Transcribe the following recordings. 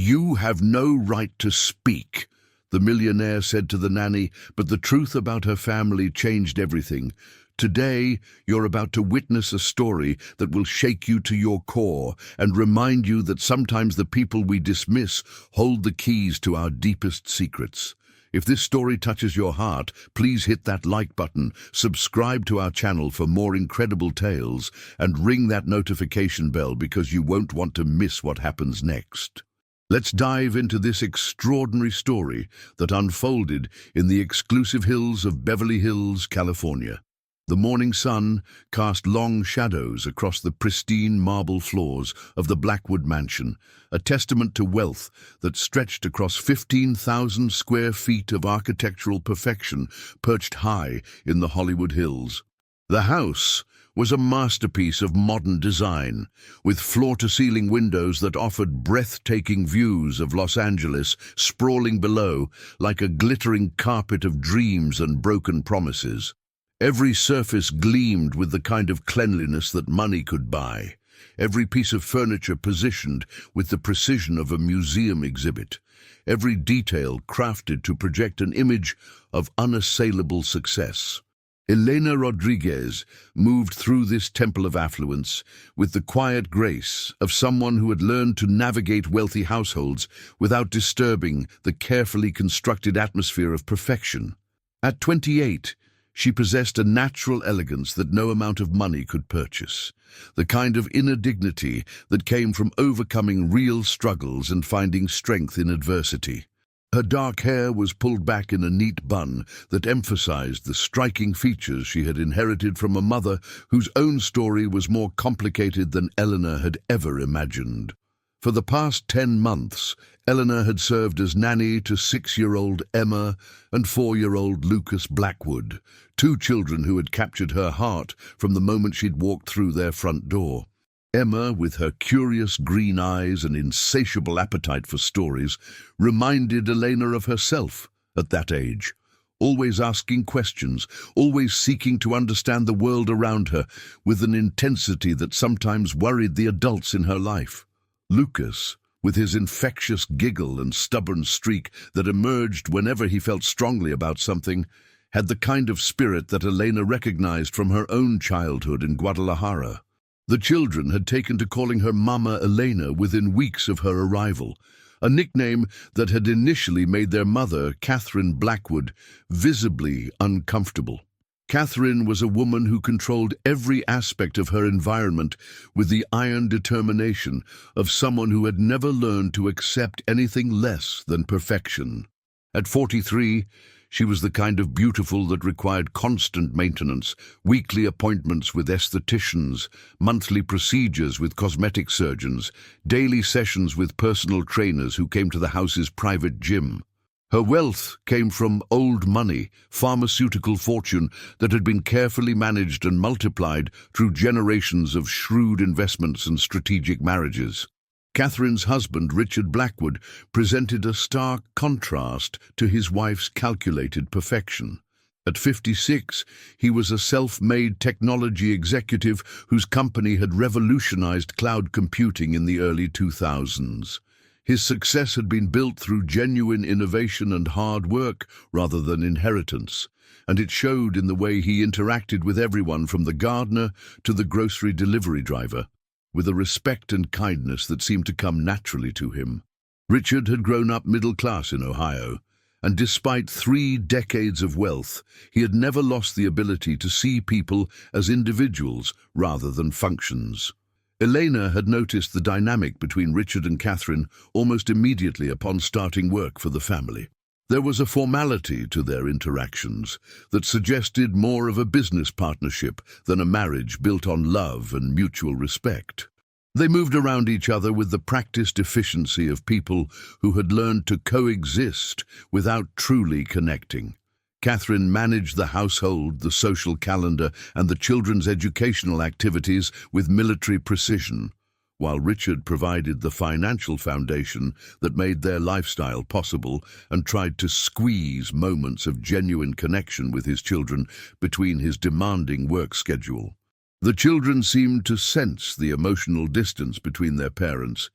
"You have no right to speak," the millionaire said to the nanny, but the truth about her family changed everything. "Today, you're about to witness a story that will shake you to your core and remind you that sometimes the people we dismiss hold the keys to our deepest secrets." If this story touches your heart, please hit that like button, subscribe to our channel for more incredible tales, and ring that notification bell because you won't want to miss what happens next. Let's dive into this extraordinary story that unfolded in the exclusive hills of Beverly Hills, California. The morning sun cast long shadows across the pristine marble floors of the Blackwood mansion, a testament to wealth that stretched across 15,000 square feet of architectural perfection perched high in the Hollywood Hills. The house was a masterpiece of modern design, with floor-to-ceiling windows that offered breathtaking views of Los Angeles sprawling below like a glittering carpet of dreams and broken promises. Every surface gleamed with the kind of cleanliness that money could buy, every piece of furniture positioned with the precision of a museum exhibit, every detail crafted to project an image of unassailable success. Elena Rodriguez moved through this temple of affluence with the quiet grace of someone who had learned to navigate wealthy households without disturbing the carefully constructed atmosphere of perfection. At 28, she possessed a natural elegance that no amount of money could purchase, the kind of inner dignity that came from overcoming real struggles and finding strength in adversity. Her dark hair was pulled back in a neat bun that emphasized the striking features she had inherited from a mother whose own story was more complicated than Eleanor had ever imagined. For the past 10 months, Eleanor had served as nanny to 6-year-old Emma and 4-year-old Lucas Blackwood, 2 children who had captured her heart from the moment she'd walked through their front door. Emma, with her curious green eyes and insatiable appetite for stories, reminded Elena of herself at that age, always asking questions, always seeking to understand the world around her with an intensity that sometimes worried the adults in her life. Lucas, with his infectious giggle and stubborn streak that emerged whenever he felt strongly about something, had the kind of spirit that Elena recognized from her own childhood in Guadalajara. The children had taken to calling her Mama Elena within weeks of her arrival, a nickname that had initially made their mother, Catherine Blackwood, visibly uncomfortable. Catherine was a woman who controlled every aspect of her environment with the iron determination of someone who had never learned to accept anything less than perfection. At 43, she was the kind of beautiful that required constant maintenance, weekly appointments with estheticians, monthly procedures with cosmetic surgeons, daily sessions with personal trainers who came to the house's private gym. Her wealth came from old money, pharmaceutical fortune that had been carefully managed and multiplied through generations of shrewd investments and strategic marriages. Catherine's husband, Richard Blackwood, presented a stark contrast to his wife's calculated perfection. At 56, he was a self-made technology executive whose company had revolutionized cloud computing in the early 2000s. His success had been built through genuine innovation and hard work rather than inheritance, and it showed in the way he interacted with everyone from the gardener to the grocery delivery driver, with a respect and kindness that seemed to come naturally to him. Richard had grown up middle class in Ohio, and despite 3 decades of wealth, he had never lost the ability to see people as individuals rather than functions. Elena had noticed the dynamic between Richard and Catherine almost immediately upon starting work for the family. There was a formality to their interactions that suggested more of a business partnership than a marriage built on love and mutual respect. They moved around each other with the practiced efficiency of people who had learned to coexist without truly connecting. Catherine managed the household, the social calendar, and the children's educational activities with military precision, while Richard provided the financial foundation that made their lifestyle possible and tried to squeeze moments of genuine connection with his children between his demanding work schedule. The children seemed to sense the emotional distance between their parents,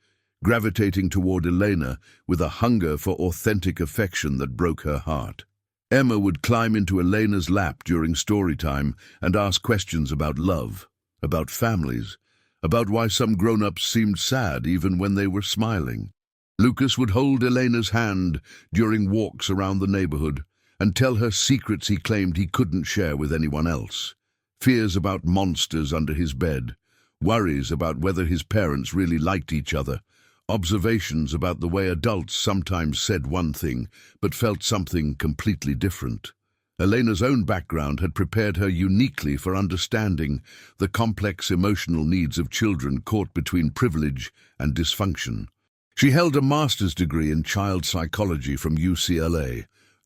gravitating toward Elena with a hunger for authentic affection that broke her heart. Emma would climb into Elena's lap during story time and ask questions about love, about families, about why some grown-ups seemed sad even when they were smiling. Lucas would hold Elena's hand during walks around the neighborhood and tell her secrets he claimed he couldn't share with anyone else. Fears about monsters under his bed, worries about whether his parents really liked each other, observations about the way adults sometimes said one thing but felt something completely different. Elena's own background had prepared her uniquely for understanding the complex emotional needs of children caught between privilege and dysfunction. She held a master's degree in child psychology from UCLA,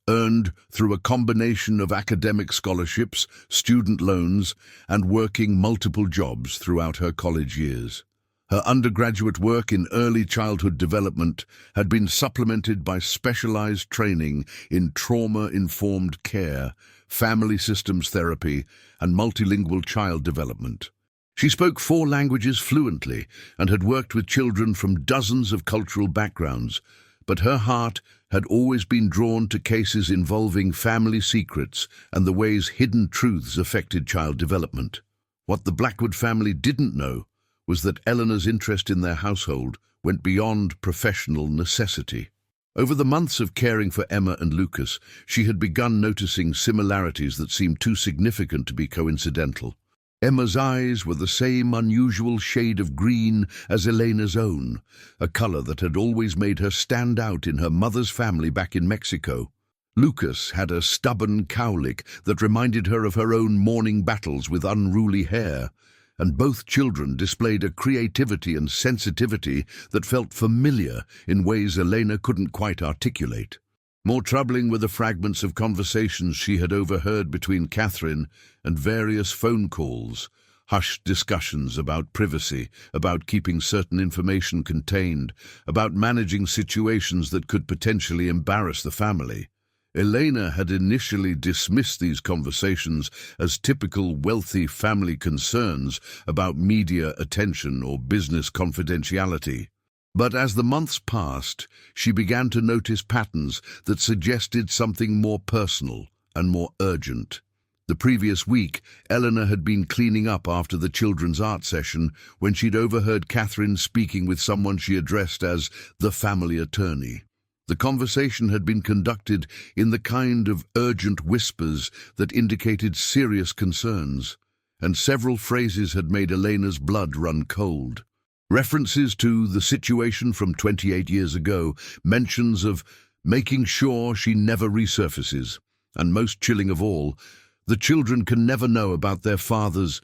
earned through a combination of academic scholarships, student loans, and working multiple jobs throughout her college years. Her undergraduate work in early childhood development had been supplemented by specialized training in trauma-informed care, family systems therapy, and multilingual child development. She spoke 4 languages fluently and had worked with children from dozens of cultural backgrounds, but her heart had always been drawn to cases involving family secrets and the ways hidden truths affected child development. What the Blackwood family didn't know was that Eleanor's interest in their household went beyond professional necessity. Over the months of caring for Emma and Lucas, she had begun noticing similarities that seemed too significant to be coincidental. Emma's eyes were the same unusual shade of green as Elena's own, a color that had always made her stand out in her mother's family back in Mexico. Lucas had a stubborn cowlick that reminded her of her own morning battles with unruly hair, and both children displayed a creativity and sensitivity that felt familiar in ways Elena couldn't quite articulate. More troubling were the fragments of conversations she had overheard between Catherine and various phone calls, hushed discussions about privacy, about keeping certain information contained, about managing situations that could potentially embarrass the family. Elena had initially dismissed these conversations as typical wealthy family concerns about media attention or business confidentiality. But as the months passed, she began to notice patterns that suggested something more personal and more urgent. The previous week, Eleanor had been cleaning up after the children's art session when she'd overheard Catherine speaking with someone she addressed as the family attorney. The conversation had been conducted in the kind of urgent whispers that indicated serious concerns, and several phrases had made Elena's blood run cold. References to the situation from 28 years ago, mentions of making sure she never resurfaces, and most chilling of all, the children can never know about their father's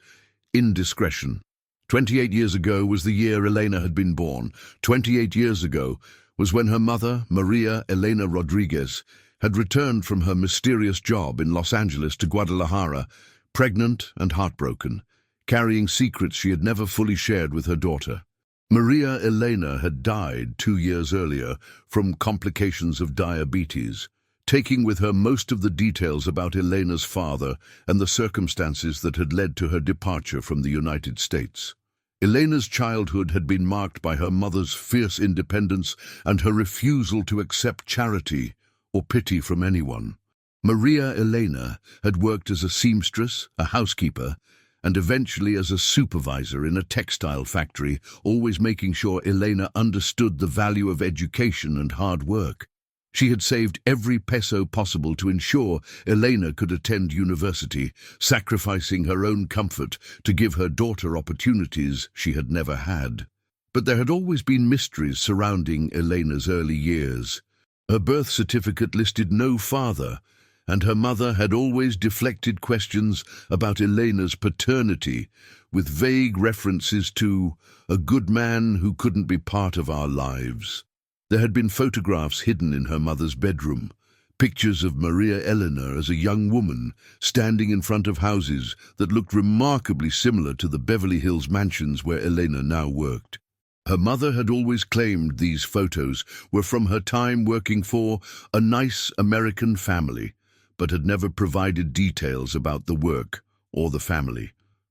indiscretion. 28 years ago was the year Elena had been born. 28 years ago was when her mother, Maria Elena Rodriguez, had returned from her mysterious job in Los Angeles to Guadalajara, pregnant and heartbroken, carrying secrets she had never fully shared with her daughter. Maria Elena had died 2 years earlier from complications of diabetes, taking with her most of the details about Elena's father and the circumstances that had led to her departure from the United States. Elena's childhood had been marked by her mother's fierce independence and her refusal to accept charity or pity from anyone. Maria Elena had worked as a seamstress, a housekeeper, and eventually as a supervisor in a textile factory, always making sure Elena understood the value of education and hard work. She had saved every peso possible to ensure Elena could attend university, sacrificing her own comfort to give her daughter opportunities she had never had. But there had always been mysteries surrounding Elena's early years. Her birth certificate listed no father, and her mother had always deflected questions about Elena's paternity with vague references to a good man who couldn't be part of our lives. There had been photographs hidden in her mother's bedroom, pictures of Maria Elena as a young woman standing in front of houses that looked remarkably similar to the Beverly Hills mansions where Elena now worked. Her mother had always claimed these photos were from her time working for a nice American family, but had never provided details about the work or the family.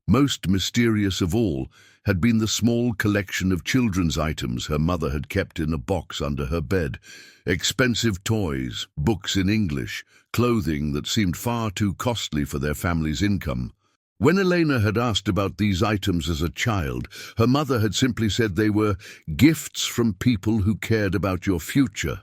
Most mysterious of all had been the small collection of children's items her mother had kept in a box under her bed. Expensive toys, books in English, clothing that seemed far too costly for their family's income. When Elena had asked about these items as a child, her mother had simply said they were gifts from people who cared about your future.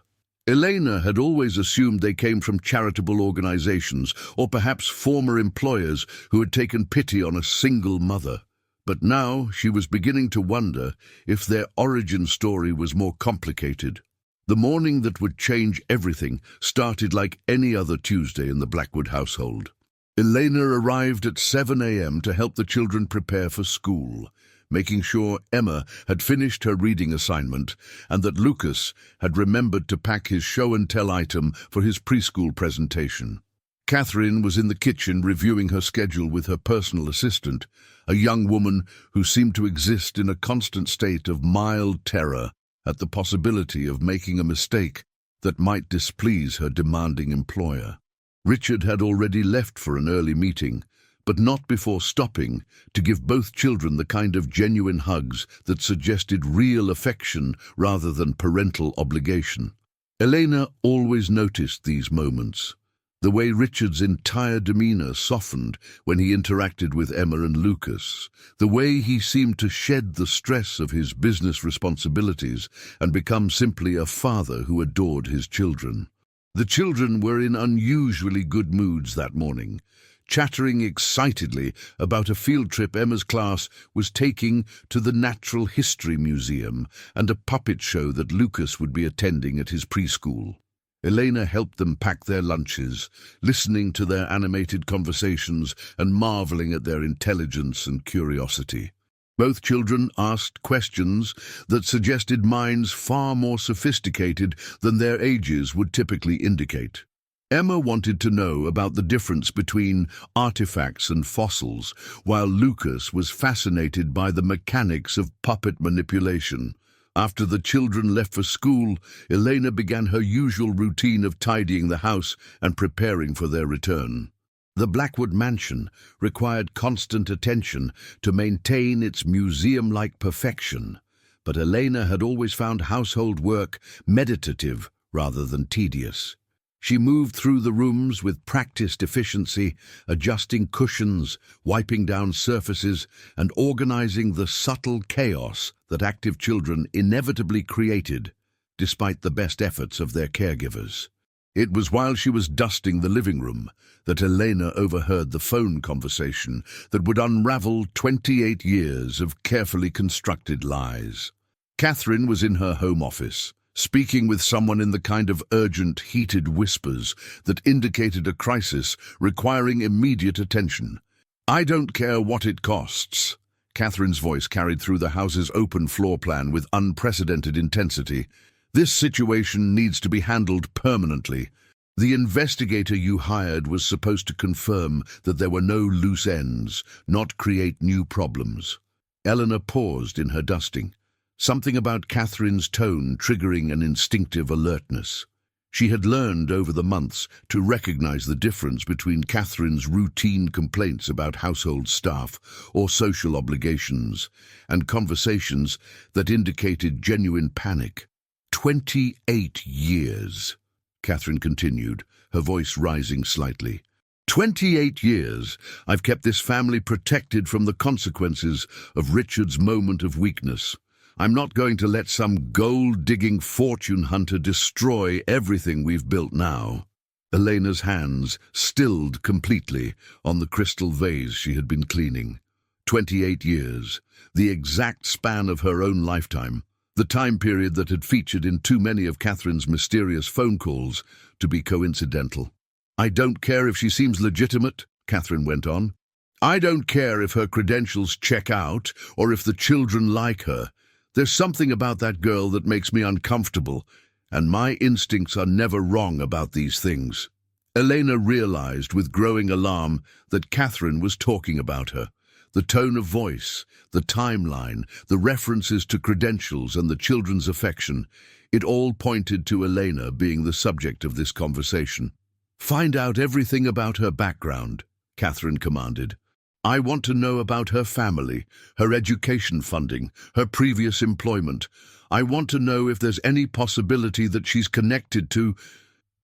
Elena had always assumed they came from charitable organizations or perhaps former employers who had taken pity on a single mother. But now she was beginning to wonder if their origin story was more complicated. The morning that would change everything started like any other Tuesday in the Blackwood household. Elena arrived at 7 a.m. to help the children prepare for school, making sure Emma had finished her reading assignment and that Lucas had remembered to pack his show-and-tell item for his preschool presentation. Catherine was in the kitchen reviewing her schedule with her personal assistant, a young woman who seemed to exist in a constant state of mild terror at the possibility of making a mistake that might displease her demanding employer. Richard had already left for an early meeting, but not before stopping to give both children the kind of genuine hugs that suggested real affection rather than parental obligation. Elena always noticed these moments. The way Richard's entire demeanor softened when he interacted with Emma and Lucas, the way he seemed to shed the stress of his business responsibilities and become simply a father who adored his children. The children were in unusually good moods that morning, chattering excitedly about a field trip Emma's class was taking to the Natural History Museum and a puppet show that Lucas would be attending at his preschool. Elena helped them pack their lunches, listening to their animated conversations and marveling at their intelligence and curiosity. Both children asked questions that suggested minds far more sophisticated than their ages would typically indicate. Emma wanted to know about the difference between artifacts and fossils, while Lucas was fascinated by the mechanics of puppet manipulation. After the children left for school, Elena began her usual routine of tidying the house and preparing for their return. The Blackwood mansion required constant attention to maintain its museum-like perfection, but Elena had always found household work meditative rather than tedious. She moved through the rooms with practiced efficiency, adjusting cushions, wiping down surfaces, and organizing the subtle chaos that active children inevitably created, despite the best efforts of their caregivers. It was while she was dusting the living room that Elena overheard the phone conversation that would unravel 28 years of carefully constructed lies. Catherine was in her home office, speaking with someone in the kind of urgent, heated whispers that indicated a crisis requiring immediate attention. "I don't care what it costs." Catherine's voice carried through the house's open floor plan with unprecedented intensity. "This situation needs to be handled permanently. The investigator you hired was supposed to confirm that there were no loose ends, not create new problems." Eleanor paused in her dusting, something about Catherine's tone triggering an instinctive alertness. She had learned over the months to recognize the difference between Catherine's routine complaints about household staff or social obligations and conversations that indicated genuine panic. 28 years, Catherine continued, her voice rising slightly. 28 years I've kept this family protected from the consequences of Richard's moment of weakness. I'm not going to let some gold-digging fortune hunter destroy everything we've built now. Elena's hands stilled completely on the crystal vase she had been cleaning. 28 years, the exact span of her own lifetime, the time period that had featured in too many of Catherine's mysterious phone calls to be coincidental. "I don't care if she seems legitimate," Catherine went on. "I don't care if her credentials check out or if the children like her. There's something about that girl that makes me uncomfortable, and my instincts are never wrong about these things." Elena realized with growing alarm that Catherine was talking about her. The tone of voice, the timeline, the references to credentials and the children's affection, it all pointed to Elena being the subject of this conversation. "Find out everything about her background," Catherine commanded. I want to know about her family, her education funding, her previous employment. I want to know if there's any possibility that she's connected to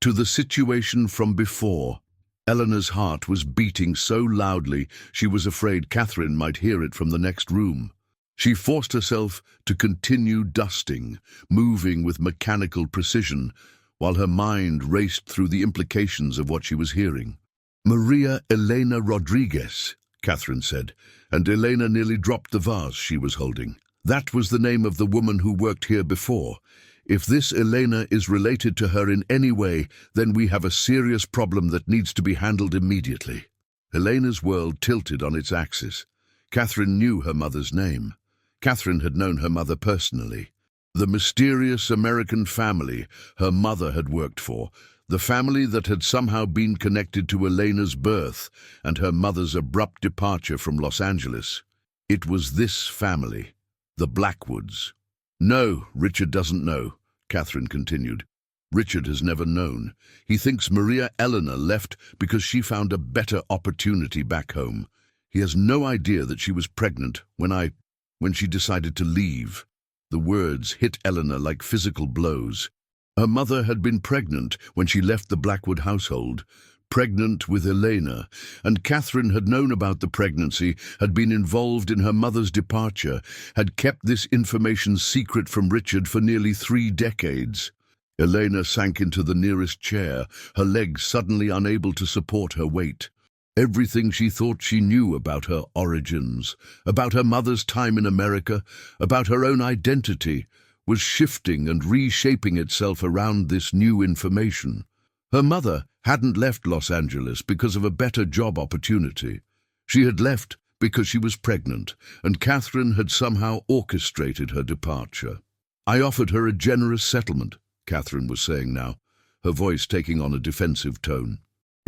the situation from before." Eleanor's heart was beating so loudly she was afraid Catherine might hear it from the next room. She forced herself to continue dusting, moving with mechanical precision, while her mind raced through the implications of what she was hearing. "Maria Elena Rodriguez," Catherine said, and Elena nearly dropped the vase she was holding. "That was the name of the woman who worked here before. If this Elena is related to her in any way, then we have a serious problem that needs to be handled immediately." Elena's world tilted on its axis. Catherine knew her mother's name. Catherine had known her mother personally. The mysterious American family her mother had worked for, the family that had somehow been connected to Elena's birth and her mother's abrupt departure from Los Angeles. It was this family, the Blackwoods. "No, Richard doesn't know," Catherine continued. "Richard has never known. He thinks Maria Eleanor left because she found a better opportunity back home. He has no idea that she was pregnant when she decided to leave." The words hit Eleanor like physical blows. Her mother had been pregnant when she left the Blackwood household, pregnant with Elena, and Catherine had known about the pregnancy, had been involved in her mother's departure, had kept this information secret from Richard for nearly 3 decades. Elena sank into the nearest chair, her legs suddenly unable to support her weight. Everything she thought she knew about her origins, about her mother's time in America, about her own identity, was shifting and reshaping itself around this new information. Her mother hadn't left Los Angeles because of a better job opportunity. She had left because she was pregnant, and Catherine had somehow orchestrated her departure. "I offered her a generous settlement," Catherine was saying now, her voice taking on a defensive tone.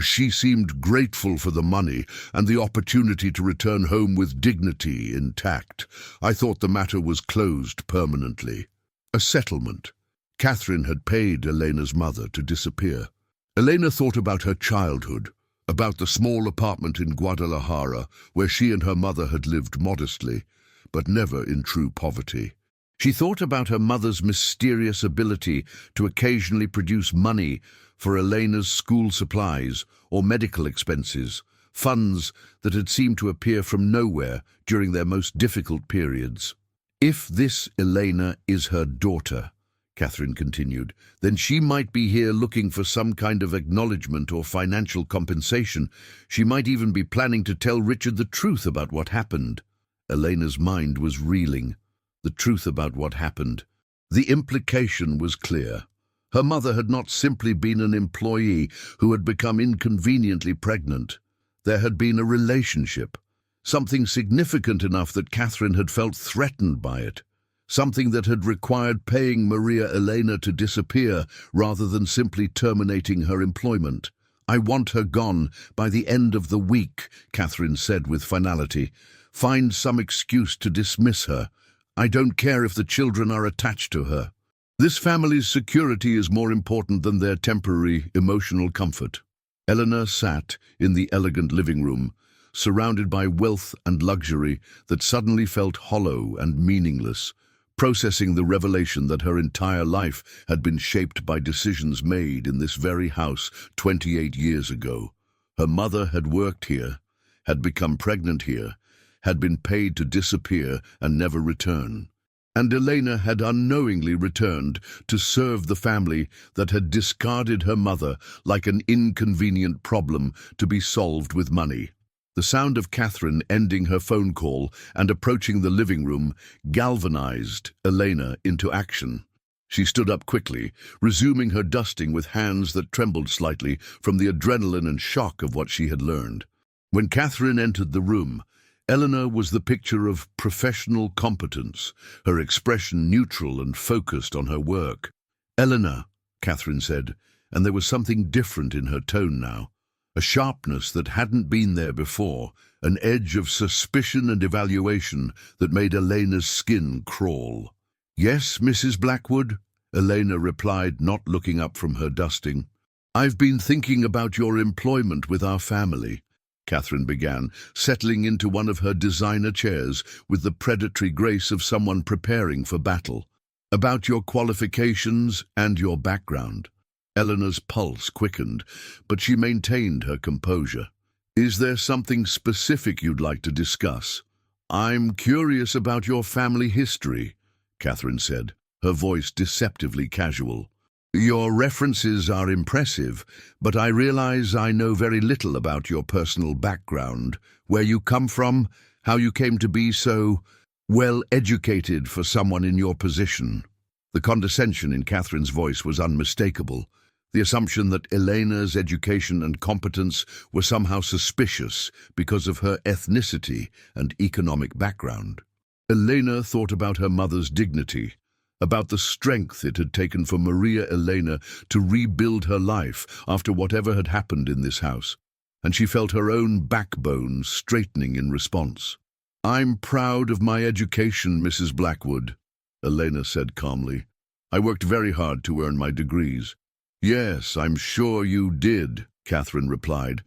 "She seemed grateful for the money and the opportunity to return home with dignity intact. I thought the matter was closed permanently." A settlement. Catherine had paid Elena's mother to disappear. Elena thought about her childhood, about the small apartment in Guadalajara where she and her mother had lived modestly, but never in true poverty. She thought about her mother's mysterious ability to occasionally produce money for Elena's school supplies or medical expenses, funds that had seemed to appear from nowhere during their most difficult periods. "If this Elena is her daughter," Catherine continued, "then she might be here looking for some kind of acknowledgement or financial compensation. She might even be planning to tell Richard the truth about what happened." Elena's mind was reeling. The truth about what happened. The implication was clear. Her mother had not simply been an employee who had become inconveniently pregnant. There had been a relationship, something significant enough that Catherine had felt threatened by it, something that had required paying Maria Elena to disappear rather than simply terminating her employment. "I want her gone by the end of the week," Catherine said with finality. "Find some excuse to dismiss her. I don't care if the children are attached to her. This family's security is more important than their temporary emotional comfort." Eleanor sat in the elegant living room, surrounded by wealth and luxury that suddenly felt hollow and meaningless, processing the revelation that her entire life had been shaped by decisions made in this very house 28 years ago. Her mother had worked here, had become pregnant here, had been paid to disappear and never return. And Elena had unknowingly returned to serve the family that had discarded her mother like an inconvenient problem to be solved with money. The sound of Catherine ending her phone call and approaching the living room galvanized Elena into action. She stood up quickly, resuming her dusting with hands that trembled slightly from the adrenaline and shock of what she had learned. When Catherine entered the room, Eleanor was the picture of professional competence, her expression neutral and focused on her work. "Eleanor," Catherine said, and there was something different in her tone now, a sharpness that hadn't been there before, an edge of suspicion and evaluation that made Elena's skin crawl. "Yes, Mrs. Blackwood," Elena replied, not looking up from her dusting. "I've been thinking about your employment with our family. Catherine began, settling into one of her designer chairs with the predatory grace of someone preparing for battle. "About your qualifications and your background." Eleanor's pulse quickened, but she maintained her composure. "Is there something specific you'd like to discuss?" "I'm curious about your family history," Catherine said, her voice deceptively casual. "Your references are impressive, but I realize I know very little about your personal background, where you come from, how you came to be so well-educated for someone in your position." The condescension in Catherine's voice was unmistakable, the assumption that Elena's education and competence were somehow suspicious because of her ethnicity and economic background. Elena thought about her mother's dignity, about the strength it had taken for Maria Elena to rebuild her life after whatever had happened in this house, and she felt her own backbone straightening in response. "I'm proud of my education, Mrs. Blackwood," Elena said calmly. "I worked very hard to earn my degrees." "Yes, I'm sure you did," Catherine replied,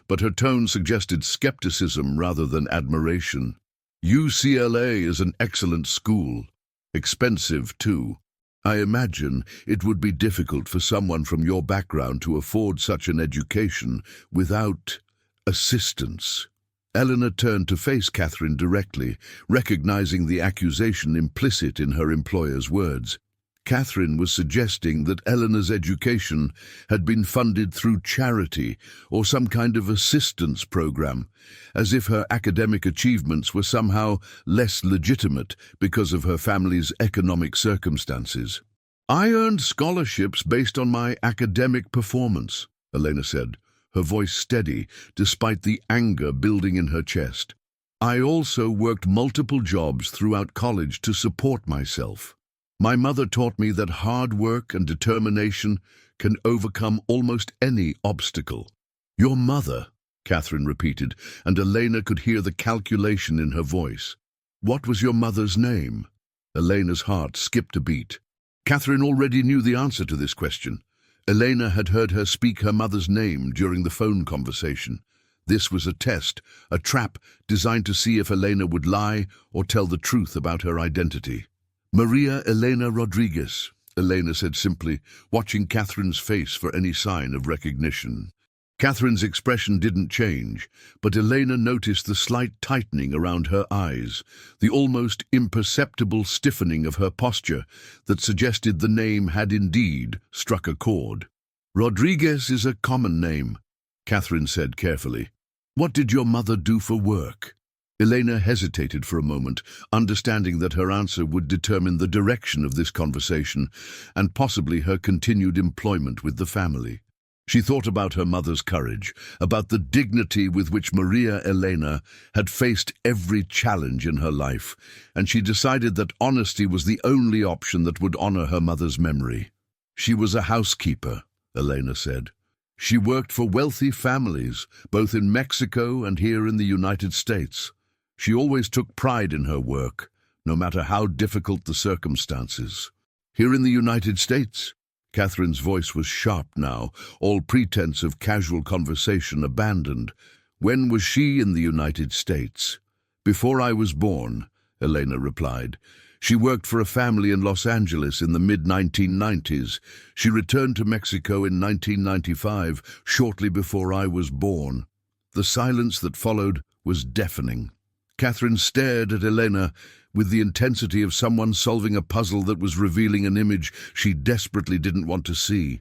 but her tone suggested skepticism rather than admiration. "UCLA is an excellent school. Expensive, too. I imagine it would be difficult for someone from your background to afford such an education without assistance." Eleanor turned to face Catherine directly, recognizing the accusation implicit in her employer's words. Catherine was suggesting that Eleanor's education had been funded through charity or some kind of assistance program, as if her academic achievements were somehow less legitimate because of her family's economic circumstances. "I earned scholarships based on my academic performance," Elena said, her voice steady despite the anger building in her chest. "I also worked multiple jobs throughout college to support myself. My mother taught me that hard work and determination can overcome almost any obstacle." "Your mother," Catherine repeated, and Elena could hear the calculation in her voice. "What was your mother's name?" Elena's heart skipped a beat. Catherine already knew the answer to this question. Elena had heard her speak her mother's name during the phone conversation. This was a test, a trap designed to see if Elena would lie or tell the truth about her identity. "Maria Elena Rodriguez," Elena said simply, watching Catherine's face for any sign of recognition. Catherine's expression didn't change, but Elena noticed the slight tightening around her eyes, the almost imperceptible stiffening of her posture that suggested the name had indeed struck a chord. "Rodriguez is a common name," Catherine said carefully. "What did your mother do for work?" Elena hesitated for a moment, understanding that her answer would determine the direction of this conversation and possibly her continued employment with the family. She thought about her mother's courage, about the dignity with which Maria Elena had faced every challenge in her life, and she decided that honesty was the only option that would honor her mother's memory. "She was a housekeeper," Elena said. "She worked for wealthy families, both in Mexico and here in the United States. She always took pride in her work, no matter how difficult the circumstances." "Here in the United States?" Catherine's voice was sharp now, all pretense of casual conversation abandoned. "When was she in the United States?" "Before I was born," Elena replied. "She worked for a family in Los Angeles in the mid-1990s. She returned to Mexico in 1995, shortly before I was born." The silence that followed was deafening. Catherine stared at Elena with the intensity of someone solving a puzzle that was revealing an image she desperately didn't want to see.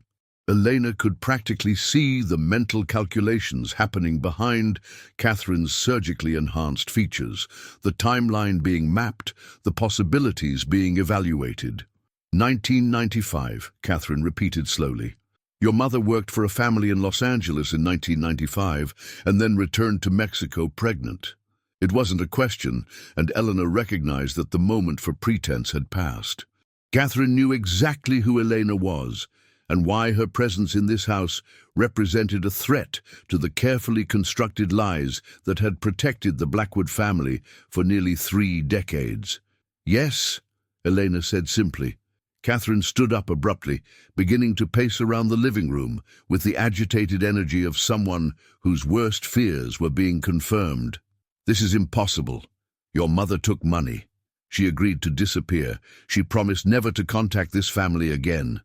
Elena could practically see the mental calculations happening behind Catherine's surgically enhanced features, the timeline being mapped, the possibilities being evaluated. 1995, Catherine repeated slowly. "Your mother worked for a family in Los Angeles in 1995 and then returned to Mexico pregnant." It wasn't a question, and Eleanor recognized that the moment for pretense had passed. Catherine knew exactly who Elena was, and why her presence in this house represented a threat to the carefully constructed lies that had protected the Blackwood family for nearly 3 decades. "Yes," Elena said simply. Catherine stood up abruptly, beginning to pace around the living room with the agitated energy of someone whose worst fears were being confirmed. "This is impossible. Your mother took money. She agreed to disappear. She promised never to contact this family again."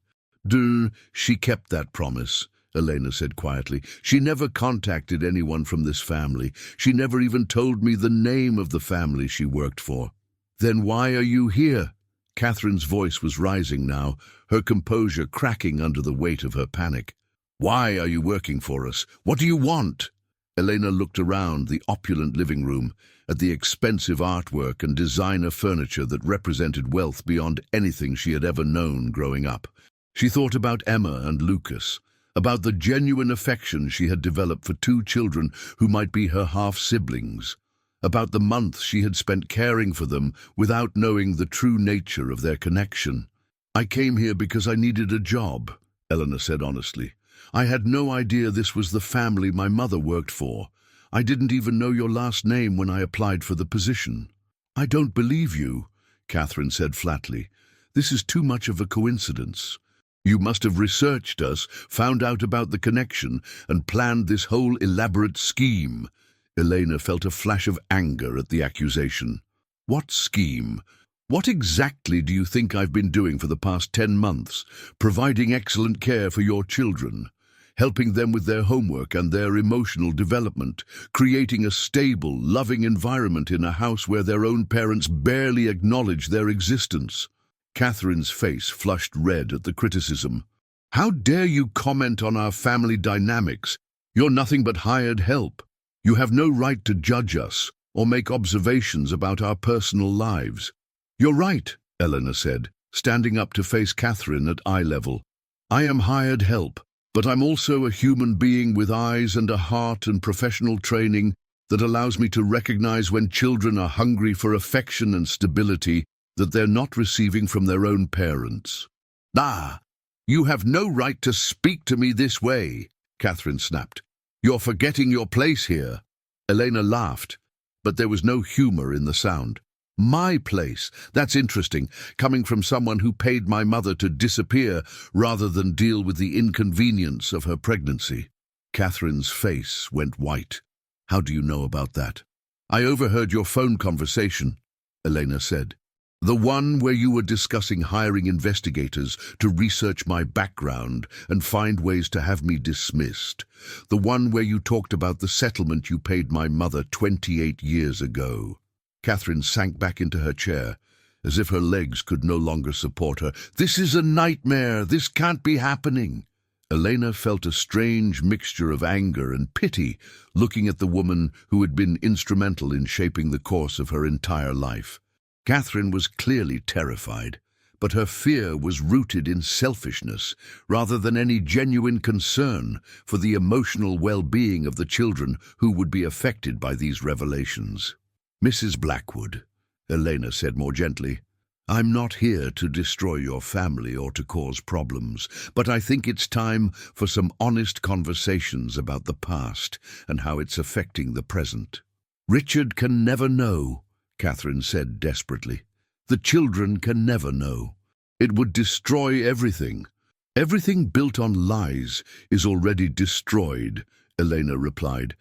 She kept that promise," Elena said quietly. "She never contacted anyone from this family. She never even told me the name of the family she worked for." "Then why are you here?" Catherine's voice was rising now, her composure cracking under the weight of her panic. "Why are you working for us? What do you want?" Elena looked around the opulent living room, at the expensive artwork and designer furniture that represented wealth beyond anything she had ever known growing up. She thought about Emma and Lucas, about the genuine affection she had developed for two children who might be her half-siblings, about the months she had spent caring for them without knowing the true nature of their connection. "I came here because I needed a job," Eleanor said honestly. "I had no idea this was the family my mother worked for. I didn't even know your last name when I applied for the position." "I don't believe you," Catherine said flatly. "This is too much of a coincidence. You must have researched us, found out about the connection, and planned this whole elaborate scheme." Elena felt a flash of anger at the accusation. "What scheme? What exactly do you think I've been doing for the past 10 months? Providing excellent care for your children, helping them with their homework and their emotional development, creating a stable, loving environment in a house where their own parents barely acknowledge their existence." Catherine's face flushed red at the criticism. "How dare you comment on our family dynamics? You're nothing but hired help. You have no right to judge us or make observations about our personal lives." "You're right," Eleanor said, standing up to face Catherine at eye level. "I am hired help, but I'm also a human being with eyes and a heart and professional training that allows me to recognize when children are hungry for affection and stability that they're not receiving from their own parents." You have no right to speak to me this way," Catherine snapped. "You're forgetting your place here." Elena laughed, but there was no humor in the sound. "My place? That's interesting, coming from someone who paid my mother to disappear rather than deal with the inconvenience of her pregnancy." Catherine's face went white. "How do you know about that?" "I overheard your phone conversation," Elena said. "The one where you were discussing hiring investigators to research my background and find ways to have me dismissed. The one where you talked about the settlement you paid my mother 28 years ago." Catherine sank back into her chair, as if her legs could no longer support her. "This is a nightmare. This can't be happening." Elena felt a strange mixture of anger and pity looking at the woman who had been instrumental in shaping the course of her entire life. Catherine was clearly terrified, but her fear was rooted in selfishness rather than any genuine concern for the emotional well-being of the children who would be affected by these revelations. "Mrs. Blackwood," Elena said more gently, "I'm not here to destroy your family or to cause problems, but I think it's time for some honest conversations about the past and how it's affecting the present." "Richard can never know," Catherine said desperately. "The children can never know. It would destroy everything." "Everything built on lies is already destroyed," Elena replied.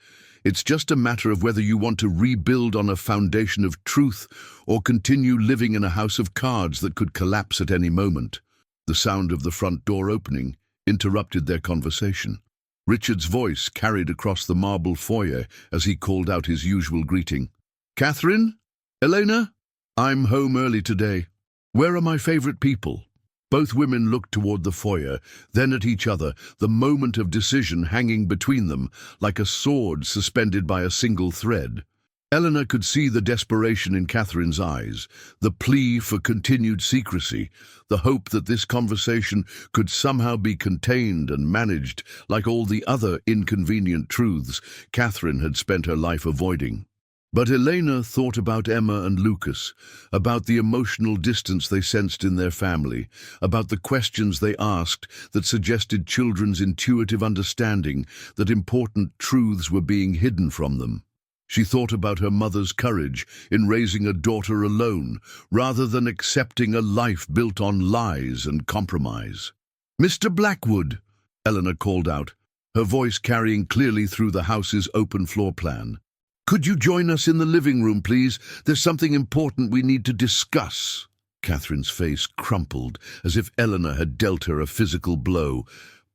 "It's just a matter of whether you want to rebuild on a foundation of truth or continue living in a house of cards that could collapse at any moment." The sound of the front door opening interrupted their conversation. Richard's voice carried across the marble foyer as he called out his usual greeting. "Catherine? Elena? I'm home early today. Where are my favorite people?" Both women looked toward the foyer, then at each other, the moment of decision hanging between them, like a sword suspended by a single thread. Eleanor could see the desperation in Catherine's eyes, the plea for continued secrecy, the hope that this conversation could somehow be contained and managed like all the other inconvenient truths Catherine had spent her life avoiding. But Elena thought about Emma and Lucas, about the emotional distance they sensed in their family, about the questions they asked that suggested children's intuitive understanding that important truths were being hidden from them. She thought about her mother's courage in raising a daughter alone, rather than accepting a life built on lies and compromise. "Mr. Blackwood," Eleanor called out, her voice carrying clearly through the house's open floor plan. "Could you join us in the living room, please? There's something important we need to discuss." Catherine's face crumpled, as if Eleanor had dealt her a physical blow.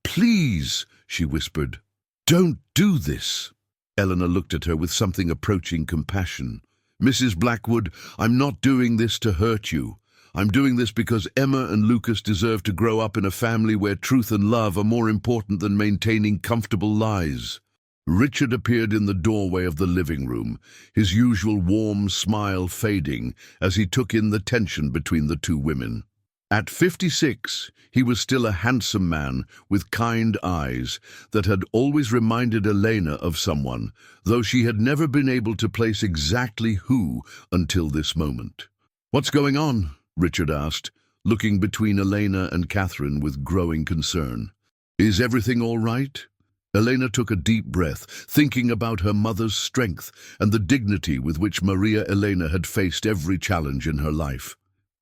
"Please," she whispered, "don't do this." Eleanor looked at her with something approaching compassion. "Mrs. Blackwood, I'm not doing this to hurt you. I'm doing this because Emma and Lucas deserve to grow up in a family where truth and love are more important than maintaining comfortable lies." Richard appeared in the doorway of the living room, his usual warm smile fading as he took in the tension between the two women. At 56, he was still a handsome man with kind eyes that had always reminded Elena of someone, though she had never been able to place exactly who until this moment. "What's going on?" Richard asked, looking between Elena and Catherine with growing concern. "Is everything all right?" Elena took a deep breath, thinking about her mother's strength and the dignity with which Maria Elena had faced every challenge in her life.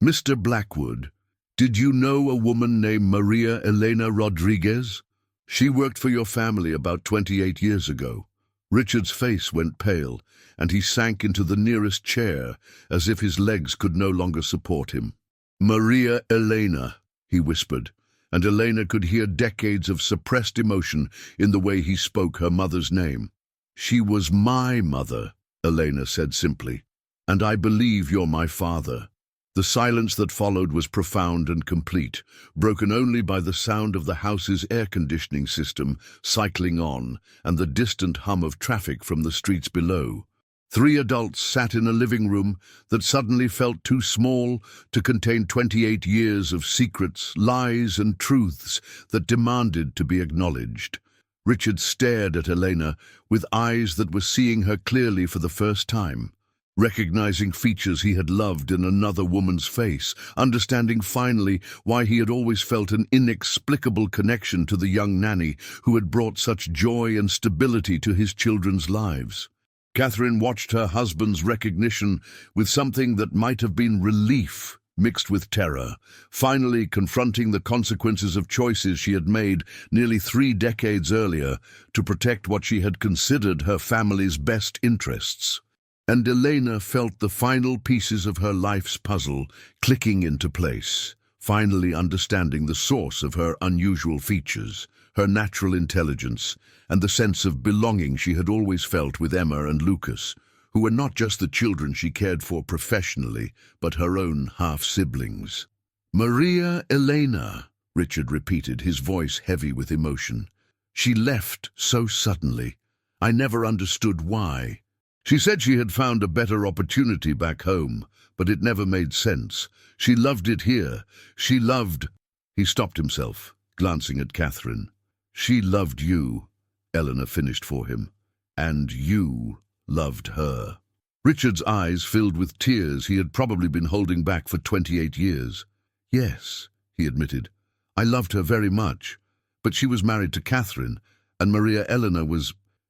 "Mr. Blackwood, did you know a woman named Maria Elena Rodriguez? She worked for your family about 28 years ago." Richard's face went pale, and he sank into the nearest chair, as if his legs could no longer support him. "Maria Elena," he whispered, and Elena could hear decades of suppressed emotion in the way he spoke her mother's name. "She was my mother," Elena said simply, "and I believe you're my father." The silence that followed was profound and complete, broken only by the sound of the house's air conditioning system cycling on and the distant hum of traffic from the streets below. Three adults sat in a living room that suddenly felt too small to contain 28 years of secrets, lies, and truths that demanded to be acknowledged. Richard stared at Elena with eyes that were seeing her clearly for the first time, recognizing features he had loved in another woman's face, understanding finally why he had always felt an inexplicable connection to the young nanny who had brought such joy and stability to his children's lives. Catherine watched her husband's recognition with something that might have been relief mixed with terror, finally confronting the consequences of choices she had made nearly 3 decades earlier to protect what she had considered her family's best interests. And Elena felt the final pieces of her life's puzzle clicking into place, finally understanding the source of her unusual features, her natural intelligence, and the sense of belonging she had always felt with Emma and Lucas, who were not just the children she cared for professionally, but her own half-siblings. "Maria Elena," Richard repeated, his voice heavy with emotion. "She left so suddenly. I never understood why. She said she had found a better opportunity back home, but it never made sense. She loved it here. She loved—" He stopped himself, glancing at Catherine. "She loved you," Eleanor finished for him, "and you loved her." Richard's eyes filled with tears he had probably been holding back for 28 years. "Yes," he admitted, "I loved her very much, but she was married to Catherine, and Maria Elena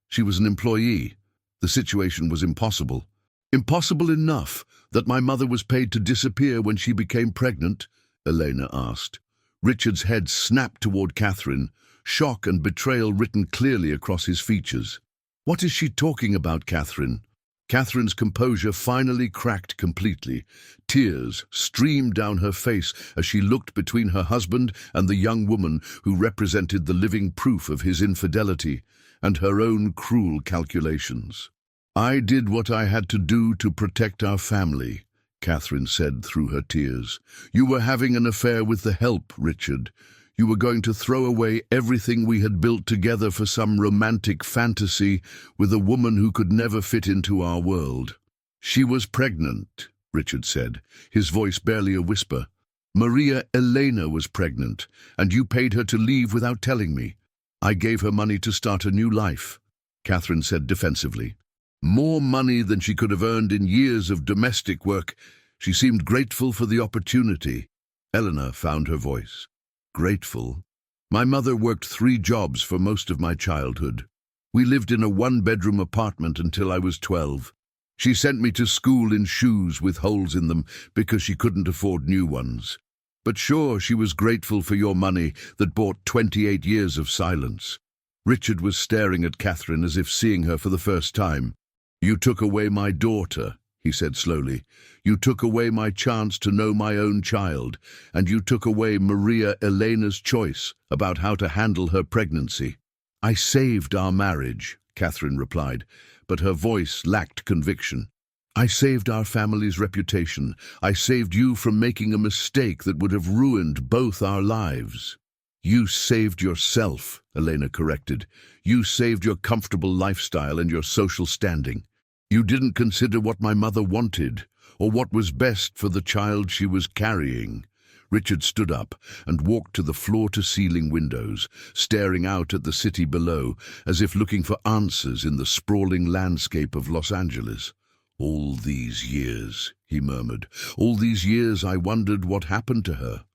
she was an employee. The situation was impossible. Impossible enough that my mother was paid to disappear when she became pregnant?" Elena asked. Richard's head snapped toward Catherine, shock and betrayal written clearly across his features. "What is she talking about, Catherine?" Catherine's composure finally cracked completely. Tears streamed down her face as she looked between her husband and the young woman who represented the living proof of his infidelity and her own cruel calculations. "I did what I had to do to protect our family," Catherine said through her tears. "You were having an affair with the help, Richard. You were going to throw away everything we had built together for some romantic fantasy with a woman who could never fit into our world." "She was pregnant," Richard said, his voice barely a whisper. "Maria Elena was pregnant, and you paid her to leave without telling me." "I gave her money to start a new life," Catherine said defensively. "More money than she could have earned in years of domestic work. She seemed grateful for the opportunity." Eleanor found her voice. "Grateful? My mother worked 3 jobs for most of my childhood. We lived in a one-bedroom apartment until I was 12. She sent me to school in shoes with holes in them because she couldn't afford new ones. But sure, she was grateful for your money that bought 28 years of silence. Richard was staring at Catherine as if seeing her for the first time. You took away my daughter, he said slowly. You took away my chance to know my own child, and you took away Maria Elena's choice about how to handle her pregnancy. I saved our marriage, Catherine replied, but her voice lacked conviction. I saved our family's reputation. I saved you from making a mistake that would have ruined both our lives. You saved yourself, Elena corrected. You saved your comfortable lifestyle and your social standing. You didn't consider what my mother wanted, or what was best for the child she was carrying. Richard stood up and walked to the floor-to-ceiling windows, staring out at the city below, as if looking for answers in the sprawling landscape of Los Angeles. All these years, he murmured, all these years I wondered what happened to her.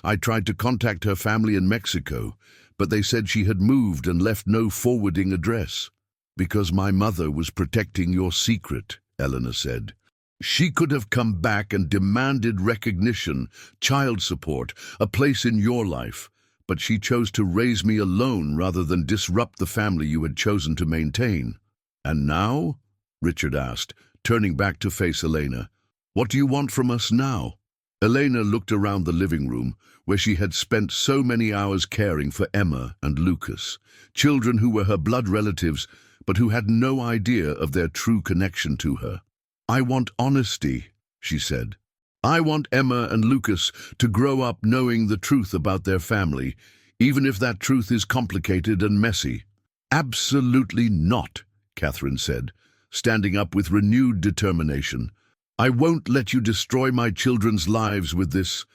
I tried to contact her family in Mexico, but they said she had moved and left no forwarding address. Because my mother was protecting your secret, Eleanor said. She could have come back and demanded recognition, child support, a place in your life, but she chose to raise me alone rather than disrupt the family you had chosen to maintain. And now? Richard asked, turning back to face Elena. What do you want from us now? Elena looked around the living room, where she had spent so many hours caring for Emma and Lucas, children who were her blood relatives, but who had no idea of their true connection to her. I want honesty, she said. I want Emma and Lucas to grow up knowing the truth about their family, even if that truth is complicated and messy. Absolutely not, Catherine said, standing up with renewed determination. I won't let you destroy my children's lives with this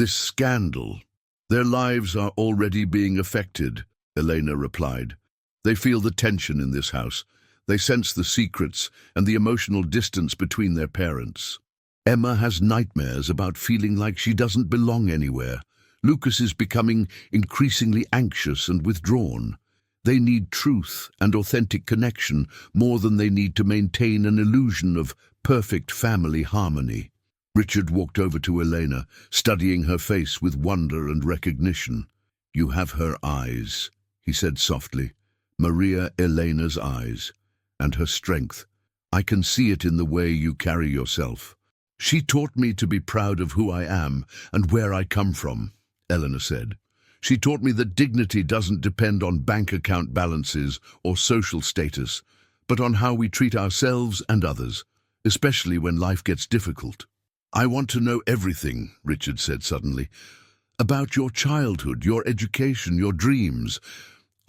scandal. Their lives are already being affected, Elena replied. They feel the tension in this house. They sense the secrets and the emotional distance between their parents. Emma has nightmares about feeling like she doesn't belong anywhere. Lucas is becoming increasingly anxious and withdrawn. They need truth and authentic connection more than they need to maintain an illusion of perfect family harmony. Richard walked over to Elena, studying her face with wonder and recognition. You have her eyes, he said softly. Maria Elena's eyes. And her strength. I can see it in the way you carry yourself. She taught me to be proud of who I am and where I come from, Eleanor said. She taught me that dignity doesn't depend on bank account balances or social status, but on how we treat ourselves and others, especially when life gets difficult. I want to know everything, Richard said suddenly, about your childhood, your education, your dreams.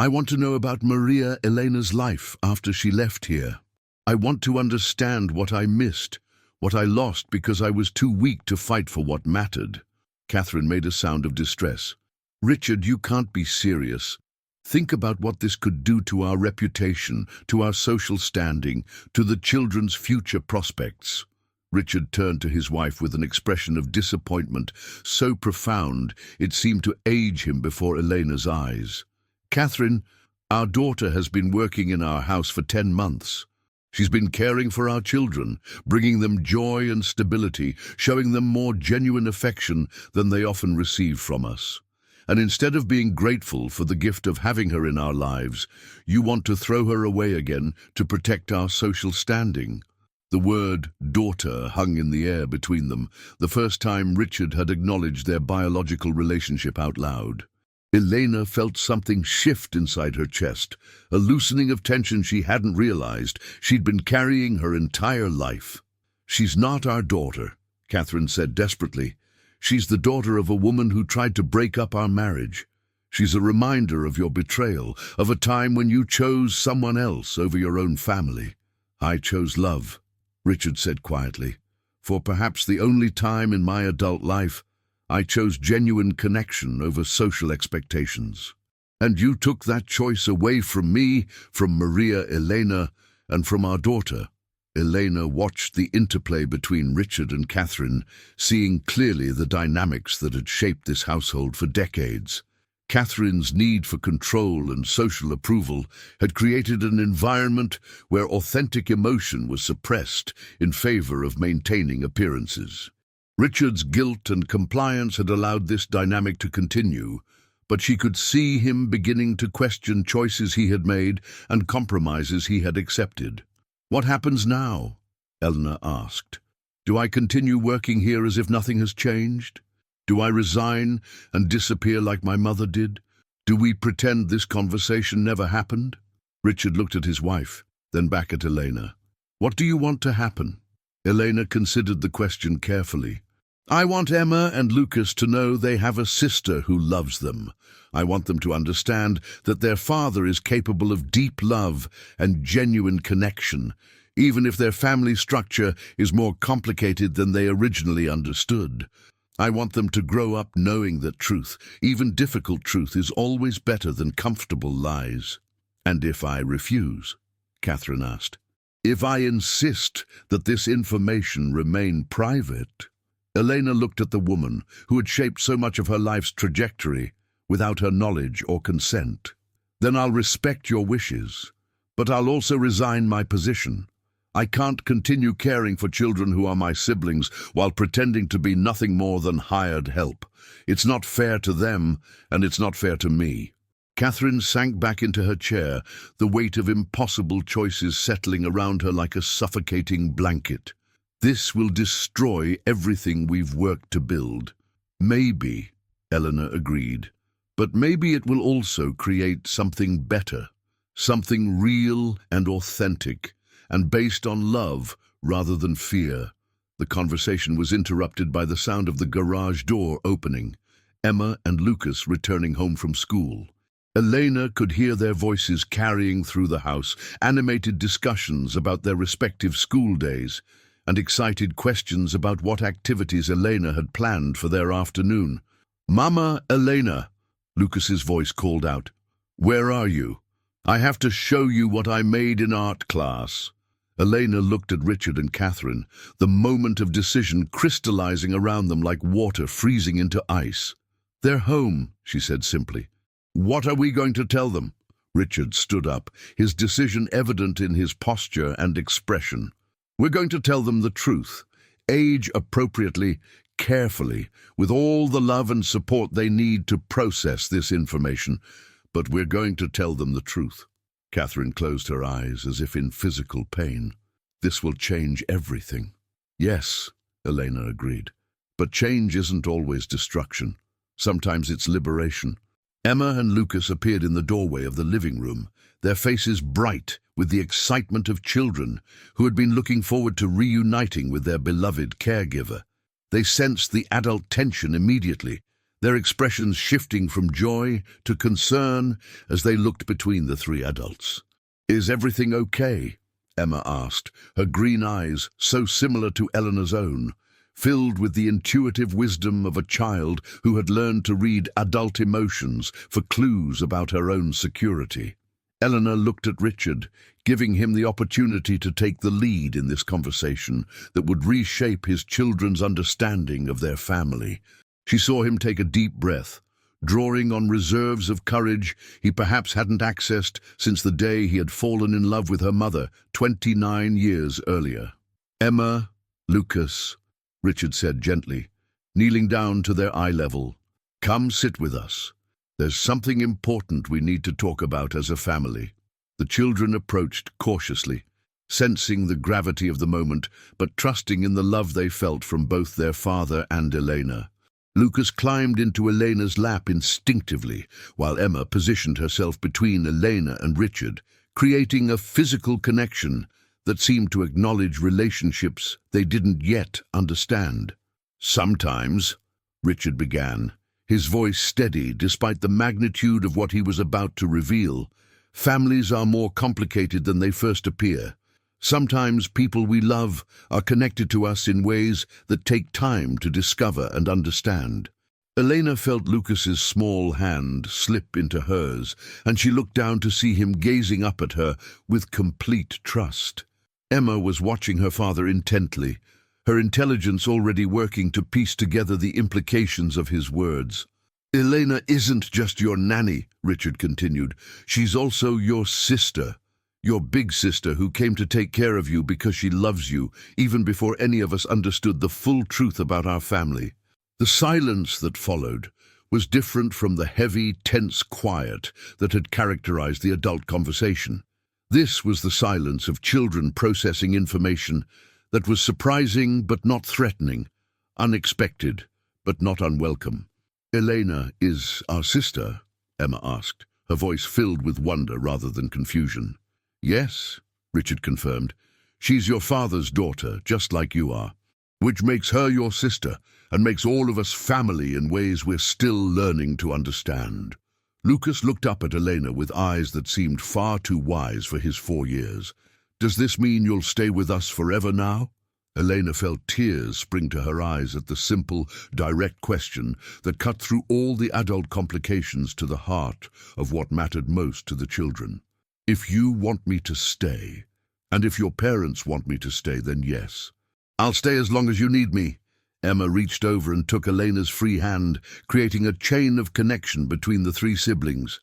I want to know about Maria Elena's life after she left here. I want to understand what I missed, what I lost because I was too weak to fight for what mattered. Catherine made a sound of distress. Richard, you can't be serious. Think about what this could do to our reputation, to our social standing, to the children's future prospects. Richard turned to his wife with an expression of disappointment so profound it seemed to age him before Elena's eyes. Catherine, our daughter has been working in our house for 10 months. She's been caring for our children, bringing them joy and stability, showing them more genuine affection than they often receive from us. And instead of being grateful for the gift of having her in our lives, you want to throw her away again to protect our social standing. The word daughter hung in the air between them, the first time Richard had acknowledged their biological relationship out loud. Elena felt something shift inside her chest, a loosening of tension she hadn't realized she'd been carrying her entire life. She's not our daughter, Catherine said desperately. She's the daughter of a woman who tried to break up our marriage. She's a reminder of your betrayal, of a time when you chose someone else over your own family. I chose love, Richard said quietly. For perhaps the only time in my adult life, I chose genuine connection over social expectations. And you took that choice away from me, from Maria Elena, and from our daughter. Elena watched the interplay between Richard and Catherine, seeing clearly the dynamics that had shaped this household for decades. Catherine's need for control and social approval had created an environment where authentic emotion was suppressed in favor of maintaining appearances. Richard's guilt and compliance had allowed this dynamic to continue, but she could see him beginning to question choices he had made and compromises he had accepted. "What happens now?" Eleanor asked. "Do I continue working here as if nothing has changed? Do I resign and disappear like my mother did? Do we pretend this conversation never happened?" Richard looked at his wife, then back at Elena. "What do you want to happen?" Elena considered the question carefully. "I want Emma and Lucas to know they have a sister who loves them. I want them to understand that their father is capable of deep love and genuine connection, even if their family structure is more complicated than they originally understood. I want them to grow up knowing that truth, even difficult truth, is always better than comfortable lies." "And if I refuse?" Catherine asked. "If I insist that this information remain private?" Elena looked at the woman who had shaped so much of her life's trajectory without her knowledge or consent. "Then I'll respect your wishes, but I'll also resign my position. I can't continue caring for children who are my siblings while pretending to be nothing more than hired help. It's not fair to them, and it's not fair to me." Catherine sank back into her chair, the weight of impossible choices settling around her like a suffocating blanket. "This will destroy everything we've worked to build." "Maybe," Eleanor agreed, "but maybe it will also create something better, something real and authentic, and based on love rather than fear." The conversation was interrupted by the sound of the garage door opening, Emma and Lucas returning home from school. Elena could hear their voices carrying through the house, animated discussions about their respective school days, and excited questions about what activities Elena had planned for their afternoon. "Mama, Elena," Lucas's voice called out. "Where are you? I have to show you what I made in art class." Elena looked at Richard and Catherine, the moment of decision crystallizing around them like water freezing into ice. "They're home," she said simply. "What are we going to tell them?" Richard stood up, his decision evident in his posture and expression. "We're going to tell them the truth, age appropriately, carefully, with all the love and support they need to process this information, but we're going to tell them the truth." Catherine closed her eyes as if in physical pain. "This will change everything." "Yes," Elena agreed, "but change isn't always destruction. Sometimes it's liberation." Emma and Lucas appeared in the doorway of the living room, their faces bright with the excitement of children who had been looking forward to reuniting with their beloved caregiver. They sensed the adult tension immediately, their expressions shifting from joy to concern as they looked between the three adults. "Is everything okay?" Emma asked, her green eyes, so similar to Eleanor's own, filled with the intuitive wisdom of a child who had learned to read adult emotions for clues about her own security. Eleanor looked at Richard, giving him the opportunity to take the lead in this conversation that would reshape his children's understanding of their family. She saw him take a deep breath, drawing on reserves of courage he perhaps hadn't accessed since the day he had fallen in love with her mother 29 years earlier. "Emma, Lucas," Richard said gently, kneeling down to their eye level, "come sit with us. There's something important we need to talk about as a family." The children approached cautiously, sensing the gravity of the moment, but trusting in the love they felt from both their father and Elena. Lucas climbed into Elena's lap instinctively, while Emma positioned herself between Elena and Richard, creating a physical connection that seemed to acknowledge relationships they didn't yet understand. "Sometimes," Richard began, his voice steady despite the magnitude of what he was about to reveal, "families are more complicated than they first appear. Sometimes people we love are connected to us in ways that take time to discover and understand." Elena felt Lucas's small hand slip into hers, and she looked down to see him gazing up at her with complete trust. Emma was watching her father intently, her intelligence already working to piece together the implications of his words. Elena isn't just your nanny, Richard continued. She's also your sister. Your big sister who came to take care of you because she loves you, even before any of us understood the full truth about our family. The silence that followed was different from the heavy, tense quiet that had characterized the adult conversation. This was the silence of children processing information that was surprising but not threatening, unexpected but not unwelcome. "Elena is our sister?" Emma asked, her voice filled with wonder rather than confusion. "Yes," Richard confirmed. "She's your father's daughter, just like you are, which makes her your sister and makes all of us family in ways we're still learning to understand." Lucas looked up at Elena with eyes that seemed far too wise for his 4 years. "Does this mean you'll stay with us forever now?" Elena felt tears spring to her eyes at the simple, direct question that cut through all the adult complications to the heart of what mattered most to the children. "If you want me to stay, and if your parents want me to stay, then yes. I'll stay as long as you need me." Emma reached over and took Elena's free hand, creating a chain of connection between the 3 siblings.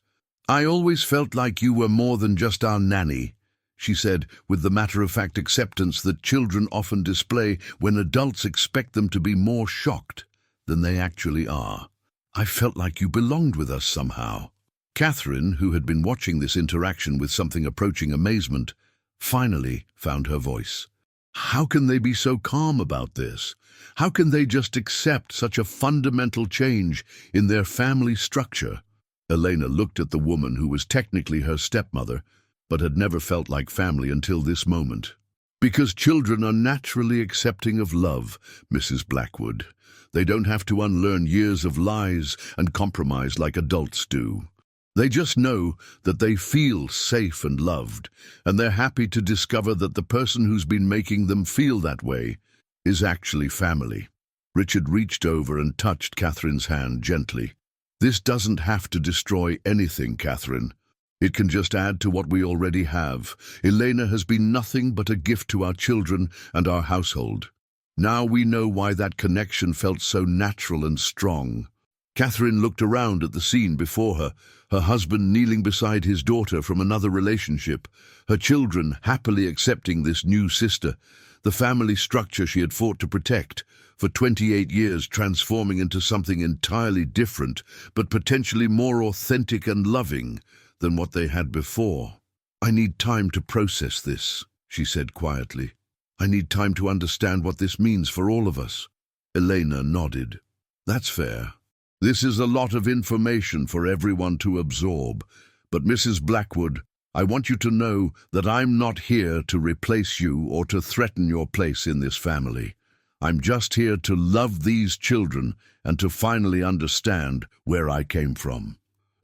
"I always felt like you were more than just our nanny," she said, with the matter-of-fact acceptance that children often display when adults expect them to be more shocked than they actually are. "I felt like you belonged with us somehow." Catherine, who had been watching this interaction with something approaching amazement, finally found her voice. How can they be so calm about this? How can they just accept such a fundamental change in their family structure? Elena looked at the woman who was technically her stepmother, but had never felt like family until this moment. "Because children are naturally accepting of love, Mrs. Blackwood. They don't have to unlearn years of lies and compromise like adults do. They just know that they feel safe and loved, and they're happy to discover that the person who's been making them feel that way is actually family." Richard reached over and touched Catherine's hand gently. "This doesn't have to destroy anything, Catherine. It can just add to what we already have. Elena has been nothing but a gift to our children and our household. Now we know why that connection felt so natural and strong." Catherine looked around at the scene before her, her husband kneeling beside his daughter from another relationship, her children happily accepting this new sister, the family structure she had fought to protect, for 28 years transforming into something entirely different, but potentially more authentic and loving than what they had before. "I need time to process this," she said quietly. "I need time to understand what this means for all of us." Elena nodded. "That's fair. This is a lot of information for everyone to absorb, but Mrs. Blackwood, I want you to know that I'm not here to replace you or to threaten your place in this family. I'm just here to love these children and to finally understand where I came from."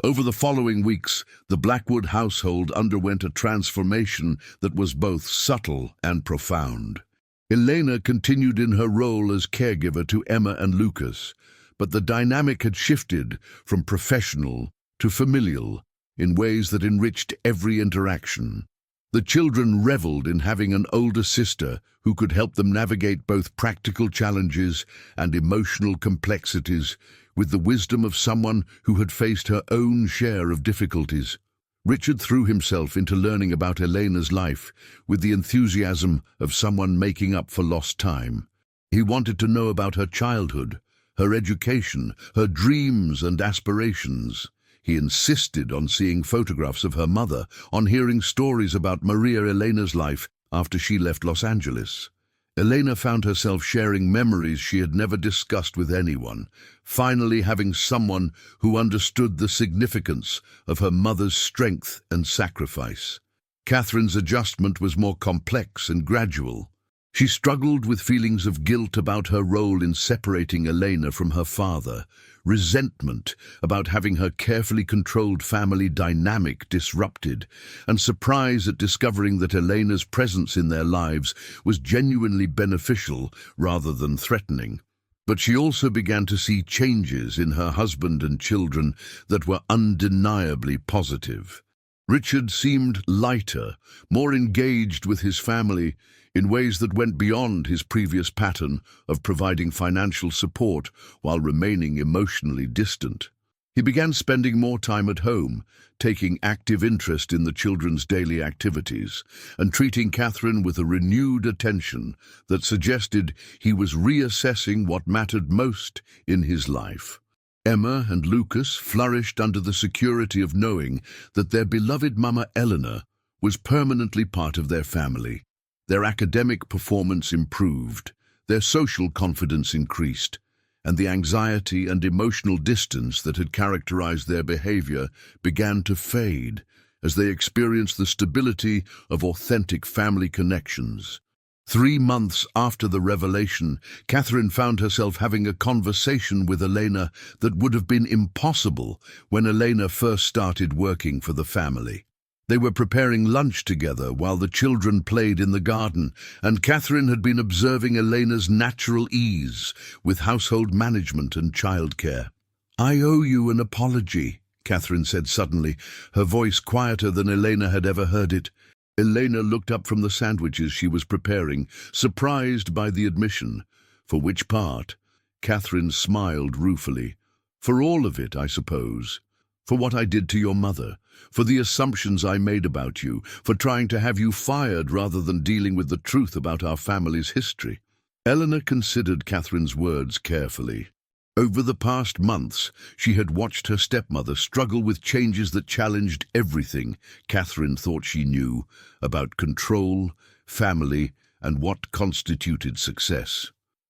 Over the following weeks, the Blackwood household underwent a transformation that was both subtle and profound. Elena continued in her role as caregiver to Emma and Lucas, but the dynamic had shifted from professional to familial in ways that enriched every interaction. The children reveled in having an older sister who could help them navigate both practical challenges and emotional complexities with the wisdom of someone who had faced her own share of difficulties. Richard threw himself into learning about Elena's life with the enthusiasm of someone making up for lost time. He wanted to know about her childhood, her education, her dreams and aspirations. He insisted on seeing photographs of her mother, on hearing stories about Maria Elena's life after she left Los Angeles. Elena found herself sharing memories she had never discussed with anyone, finally having someone who understood the significance of her mother's strength and sacrifice. Catherine's adjustment was more complex and gradual. She struggled with feelings of guilt about her role in separating Elena from her father, resentment about having her carefully controlled family dynamic disrupted, and surprise at discovering that Elena's presence in their lives was genuinely beneficial rather than threatening. But she also began to see changes in her husband and children that were undeniably positive. Richard seemed lighter, more engaged with his family, in ways that went beyond his previous pattern of providing financial support while remaining emotionally distant. He began spending more time at home, taking active interest in the children's daily activities, and treating Catherine with a renewed attention that suggested he was reassessing what mattered most in his life. Emma and Lucas flourished under the security of knowing that their beloved mama Eleanor was permanently part of their family. Their academic performance improved, their social confidence increased, and the anxiety and emotional distance that had characterized their behavior began to fade as they experienced the stability of authentic family connections. 3 months after the revelation, Catherine found herself having a conversation with Elena that would have been impossible when Elena first started working for the family. They were preparing lunch together while the children played in the garden, and Catherine had been observing Elena's natural ease with household management and childcare. "I owe you an apology," Catherine said suddenly, her voice quieter than Elena had ever heard it. Elena looked up from the sandwiches she was preparing, surprised by the admission. "For which part?" Catherine smiled ruefully. "For all of it, I suppose. For what I did to your mother, for the assumptions I made about you, for trying to have you fired rather than dealing with the truth about our family's history." Eleanor considered Catherine's words carefully. Over the past months, she had watched her stepmother struggle with changes that challenged everything Catherine thought she knew about control, family, and what constituted success.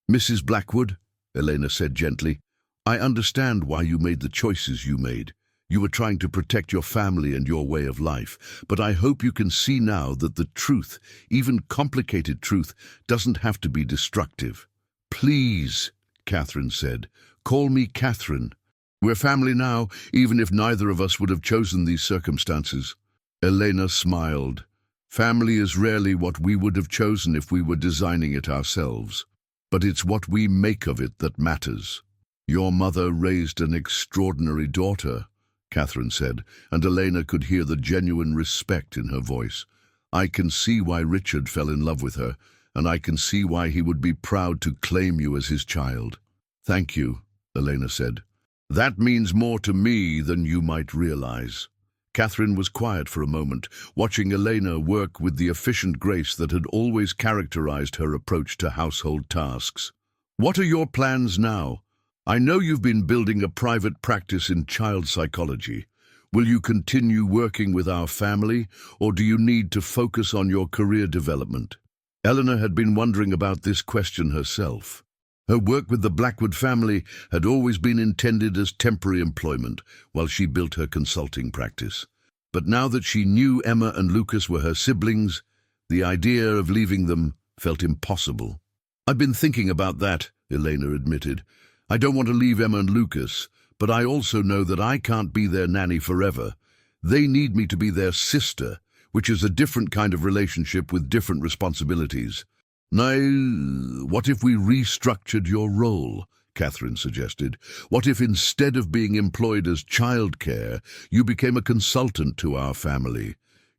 "Mrs. Blackwood," Elena said gently, "I understand why you made the choices you made. You were trying to protect your family and your way of life, but I hope you can see now that the truth, even complicated truth, doesn't have to be destructive." "Please," Catherine said, "call me Catherine. We're family now, even if neither of us would have chosen these circumstances." Elena smiled. "Family is rarely what we would have chosen if we were designing it ourselves, but it's what we make of it that matters." "Your mother raised an extraordinary daughter," Catherine said, and Elena could hear the genuine respect in her voice. "I can see why Richard fell in love with her, and I can see why he would be proud to claim you as his child." "Thank you," Elena said. "That means more to me than you might realize." Catherine was quiet for a moment, watching Elena work with the efficient grace that had always characterized her approach to household tasks. "What are your plans now? I know you've been building a private practice in child psychology. Will you continue working with our family, or do you need to focus on your career development?" Eleanor had been wondering about this question herself. Her work with the Blackwood family had always been intended as temporary employment while she built her consulting practice. But now that she knew Emma and Lucas were her siblings, the idea of leaving them felt impossible. "I've been thinking about that," Elena admitted. "I don't want to leave Emma and Lucas, but I also know that I can't be their nanny forever. They need me to be their sister, which is a different kind of relationship with different responsibilities." "Now, what if we restructured your role?" Catherine suggested. "What if instead of being employed as childcare, you became a consultant to our family?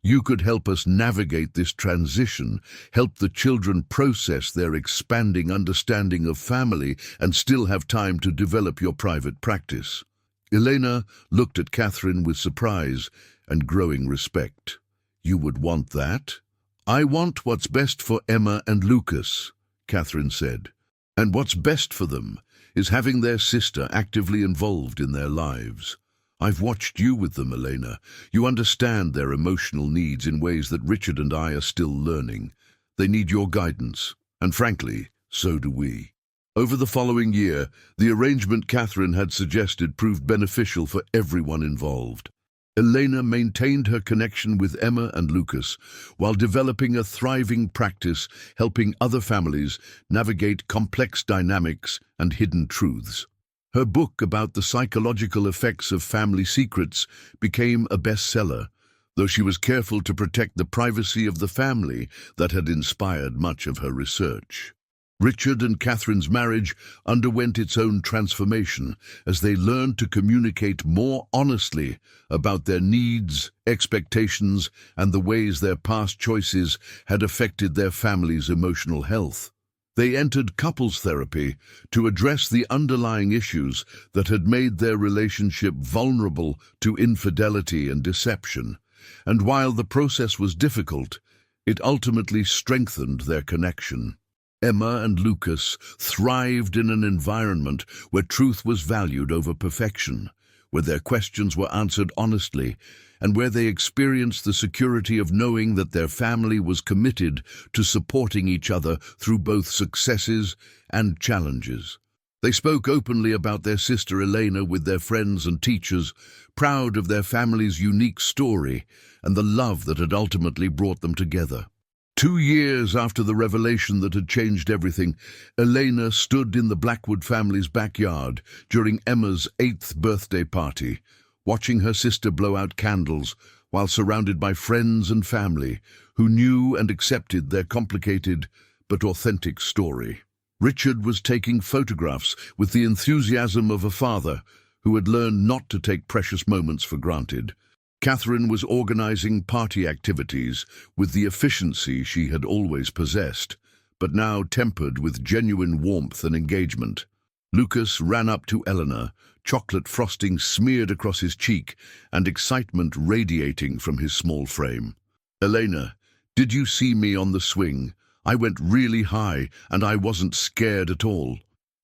You could help us navigate this transition, help the children process their expanding understanding of family, and still have time to develop your private practice." Elena looked at Catherine with surprise and growing respect. "You would want that?" "I want what's best for Emma and Lucas," Catherine said. "And what's best for them is having their sister actively involved in their lives. I've watched you with them, Elena. You understand their emotional needs in ways that Richard and I are still learning. They need your guidance, and frankly, so do we." Over the following year, the arrangement Catherine had suggested proved beneficial for everyone involved. Elena maintained her connection with Emma and Lucas while developing a thriving practice helping other families navigate complex dynamics and hidden truths. Her book about the psychological effects of family secrets became a bestseller, though she was careful to protect the privacy of the family that had inspired much of her research. Richard and Catherine's marriage underwent its own transformation as they learned to communicate more honestly about their needs, expectations, and the ways their past choices had affected their family's emotional health. They entered couples therapy to address the underlying issues that had made their relationship vulnerable to infidelity and deception. And while the process was difficult, it ultimately strengthened their connection. Emma and Lucas thrived in an environment where truth was valued over perfection, where their questions were answered honestly, and where they experienced the security of knowing that their family was committed to supporting each other through both successes and challenges. They spoke openly about their sister Elena with their friends and teachers, proud of their family's unique story and the love that had ultimately brought them together. 2 years after the revelation that had changed everything, Elena stood in the Blackwood family's backyard during Emma's 8th birthday party, watching her sister blow out candles while surrounded by friends and family who knew and accepted their complicated but authentic story. Richard was taking photographs with the enthusiasm of a father who had learned not to take precious moments for granted. Catherine was organizing party activities with the efficiency she had always possessed, but now tempered with genuine warmth and engagement. Lucas ran up to Eleanor, chocolate frosting smeared across his cheek and excitement radiating from his small frame. "Elena, did you see me on the swing? I went really high, and I wasn't scared at all."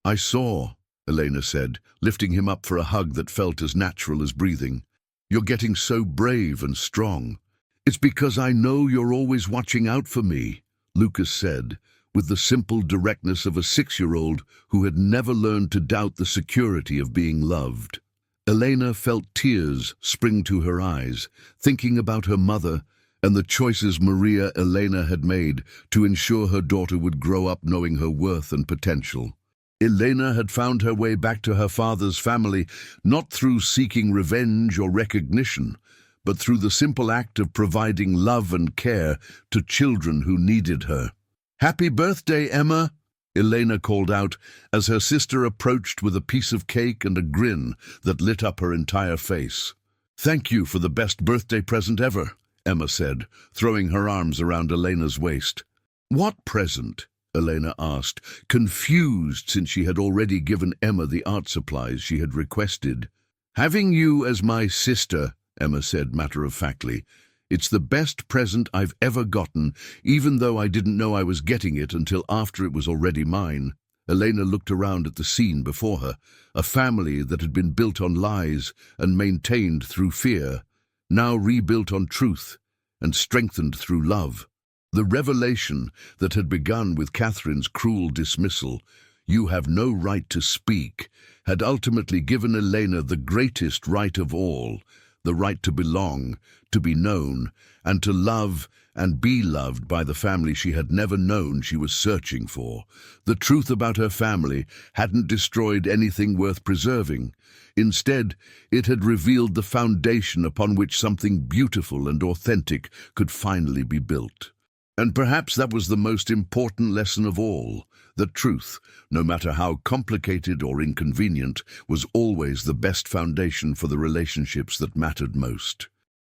"I saw," Elena said, lifting him up for a hug that felt as natural as breathing. "You're getting so brave and strong." "It's because I know you're always watching out for me," Lucas said, with the simple directness of a 6-year-old who had never learned to doubt the security of being loved. Elena felt tears spring to her eyes, thinking about her mother and the choices Maria Elena had made to ensure her daughter would grow up knowing her worth and potential. Elena had found her way back to her father's family not through seeking revenge or recognition, but through the simple act of providing love and care to children who needed her. "Happy birthday, Emma," Elena called out as her sister approached with a piece of cake and a grin that lit up her entire face. "Thank you for the best birthday present ever," Emma said, throwing her arms around Elena's waist. "What present?" Elena asked, confused since she had already given Emma the art supplies she had requested. "Having you as my sister," Emma said matter-of-factly. "It's the best present I've ever gotten, even though I didn't know I was getting it until after it was already mine." Elena looked around at the scene before her, a family that had been built on lies and maintained through fear, now rebuilt on truth and strengthened through love. The revelation that had begun with Catherine's cruel dismissal, "You have no right to speak," had ultimately given Elena the greatest right of all, the right to belong, to be known, and to love and be loved by the family she had never known she was searching for. The truth about her family hadn't destroyed anything worth preserving. Instead, it had revealed the foundation upon which something beautiful and authentic could finally be built. And perhaps that was the most important lesson of all, that truth, no matter how complicated or inconvenient, was always the best foundation for the relationships that mattered most.